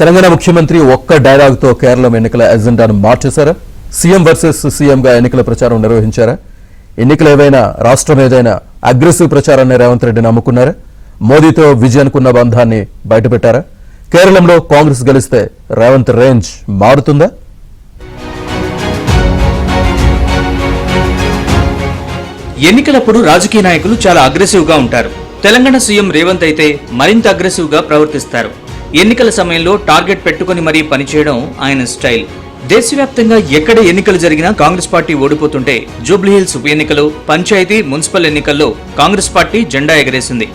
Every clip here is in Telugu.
తెలంగాణ ముఖ్యమంత్రి ఒక్క డైలాగ్తో కేరళం ఎన్నికల ఎజెండాను మార్చేశారా? సీఎం వర్సెస్ సీఎంగా ఎన్నికల ప్రచారం నిర్వహించారా? ఎన్నికలు ఏవైనా రాష్ట్రం ఏదైనా అగ్రెసివ్ ప్రచారాన్ని రేవంత్ రెడ్డి నమ్ముకున్నారా? మోదీతో విజయానికున్న బంధాన్ని బయటపెట్టారా? కేరళంలో కాంగ్రెస్ గెలిస్తే రేవంత్ రేంజ్ మారుతుందా? ఎన్నికలప్పుడు రాజకీయ నాయకులు చాలా అగ్రెసివ్ గా ఉంటారు. తెలంగాణ సీఎం రేవంత్ అయితే మరింత అగ్రెసివ్ గా ప్రవర్తిస్తారు. ఎన్నికల సమయంలో టార్గెట్ పెట్టుకుని మరీ పనిచేయడం ఆయన స్టైల్. దేశవ్యాప్తంగా ఎక్కడ ఎన్నికలు జరిగినా కాంగ్రెస్ పార్టీ ఓడిపోతుంటే జూబ్లీహిల్స్ ఉప ఎన్నికలు, పంచాయతీ, మున్సిపల్ ఎన్నికల్లో కాంగ్రెస్ పార్టీ జెండా ఎగరేసింది.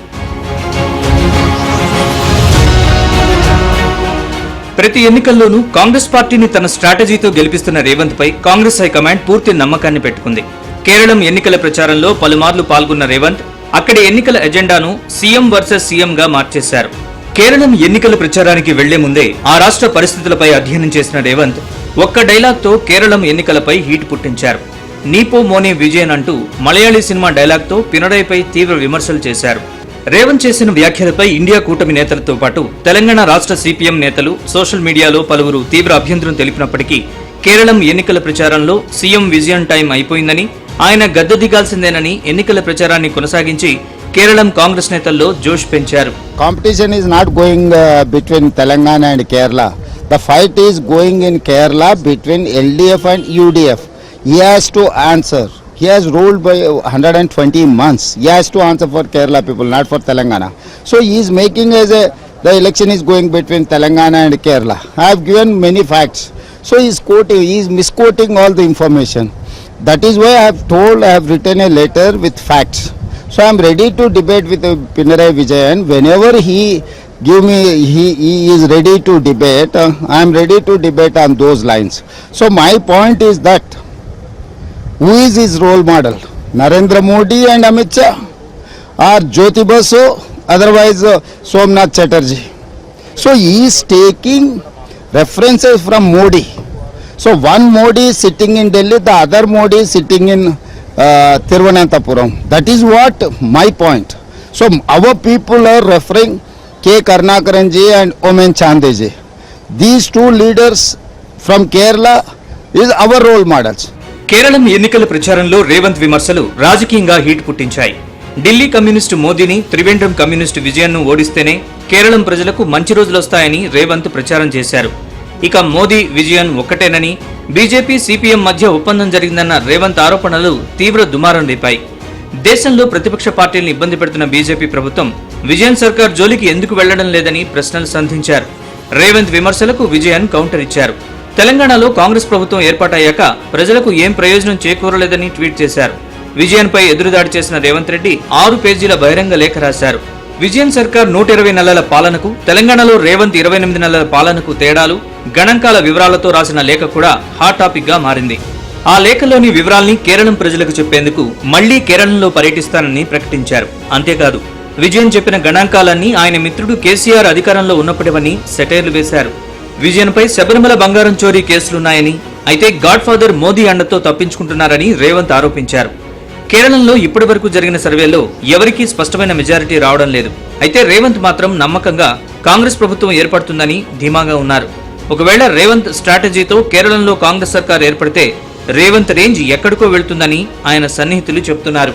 ప్రతి ఎన్నికల్లోనూ కాంగ్రెస్ పార్టీని తన స్ట్రాటజీతో గెలిపిస్తున్న రేవంత్ పై కాంగ్రెస్ హైకమాండ్ పూర్తి నమ్మకాన్ని పెట్టుకుంది. కేరళం ఎన్నికల ప్రచారంలో పలుమార్లు పాల్గొన్న రేవంత్ అక్కడి ఎన్నికల ఎజెండాను సీఎం వర్సెస్ సీఎంగా మార్చేశారు. కేరళం ఎన్నికల ప్రచారానికి వెళ్లే ముందే ఆ రాష్ట్ర పరిస్థితులపై అధ్యయనం చేసిన రేవంత్ ఒక్క డైలాగ్తో కేరళం ఎన్నికలపై హీట్ పుట్టించారు. నీపో మోనే విజయన్ అంటూ మలయాళీ సినిమా డైలాగ్తో పినరయ్పై తీవ్ర విమర్శలు చేశారు. రేవంత్ చేసిన వ్యాఖ్యలపై ఇండియా కూటమి నేతలతో పాటు తెలంగాణ రాష్ట్ర సిపిఎం నేతలు సోషల్ మీడియాలో పలువురు తీవ్ర అభ్యంతరం తెలిపినప్పటికీ కేరళం ఎన్నికల ప్రచారంలో సీఎం విజయన్ టైం అయిపోయిందని, ఆయన గద్దె దిగాల్సిందేనని ఎన్నికల ప్రచారాన్ని కొనసాగించి కేరళం కాంగ్రెస్ నేతల్లో జోష్ పెంచారు. Competition is not going between Telangana and Kerala. The fight is going in Kerala between LDF and UDF. He has to answer. He has ruled by 120 months. He has to answer for Kerala people, not for Telangana. So he is making the election is going between Telangana and Kerala. I have given many facts. So he is misquoting all the information. That is why I have written a letter with facts. So I am ready to debate with Pinarayi Vijayan. Whenever he is ready to debate, I am ready to debate on those lines. So my point is that who is his role model? Narendra Modi and Amit Shah, or Jyoti Basu, otherwise Somnath Chatterjee. So he is taking references from Modi. So one Modi is sitting in Delhi, the other Modi is sitting in Thiruvananthapuram. That is what my point. So our people are referring K. Karnakaranji and Omen Chandeji. These two leaders from Kerala is our role models. Keralam ఎన్నికల ప్రచారంలో రేవంత్ విమర్శలు రాజకీయంగా హీట్ పుట్టించాయి. ఢిల్లీ కమ్యూనిస్టు మోదీని, త్రివేంద్రం కమ్యూనిస్టు విజయన్ను ఓడిస్తేనే కేరళం ప్రజలకు మంచి రోజులొస్తాయని రేవంత్ ప్రచారం చేశారు. ఇక మోదీ, విజయన్ ఒక్కటేనని, బీజేపీ, సిపిఎం మధ్య ఒప్పందం జరిగిందన్న రేవంత్ ఆరోపణలు తీవ్ర దుమారం రేపాయి. దేశంలో ప్రతిపక్ష పార్టీలను ఇబ్బంది పెడుతున్న బీజేపీ ప్రభుత్వం విజయన్ సర్కార్ జోలికి ఎందుకు వెళ్లడం లేదని ప్రశ్నలు సంధించారు. రేవంత్ విమర్శలకు విజయన్ కౌంటర్ ఇచ్చారు. తెలంగాణలో కాంగ్రెస్ ప్రభుత్వం ఏర్పాటయ్యాక ప్రజలకు ఏం ప్రయోజనం చేకూరలేదని ట్వీట్ చేశారు. విజయన్ పై ఎదురుదాడి చేసిన రేవంత్ రెడ్డి 6 పేజీల బహిరంగ లేఖ రాశారు. విజయన్ సర్కార్ 120 నెలల పాలనకు, తెలంగాణలో రేవంత్ 28 నెలల పాలనకు తేడాలు, గణాంకాల వివరాలతో రాసిన లేఖ కూడా హాట్ టాపిక్ గా మారింది. ఆ లేఖలోని వివరాల్ని కేరళం ప్రజలకు చెప్పేందుకు మళ్లీ కేరళంలో పర్యటిస్తానని ప్రకటించారు. అంతేకాదు, విజయన్ చెప్పిన గణాంకాలన్నీ ఆయన మిత్రుడు కేసీఆర్ అధికారంలో ఉన్నప్పటివని సెటైర్లు వేశారు. విజయన్ పై శబరిమల బంగారం చోరీ కేసులున్నాయని, అయితే గాడ్ ఫాదర్ మోదీ అండతో తప్పించుకుంటున్నారని రేవంత్ ఆరోపించారు. కేరళంలో ఇప్పటి వరకు జరిగిన సర్వేలో ఎవరికీ స్పష్టమైన మెజారిటీ రావడం లేదు. అయితే రేవంత్ మాత్రం నమ్మకంగా కాంగ్రెస్ ప్రభుత్వం ఏర్పడుతుందని ధీమాగా ఉన్నారు. ఒకవేళ రేవంత్ స్ట్రాటజీతో కేరళంలో కాంగ్రెస్ సర్కార్ ఏర్పడితే రేవంత్ రేంజ్ ఎక్కడికో వెళ్తుందని ఆయన సన్నిహితులు చెబుతున్నారు.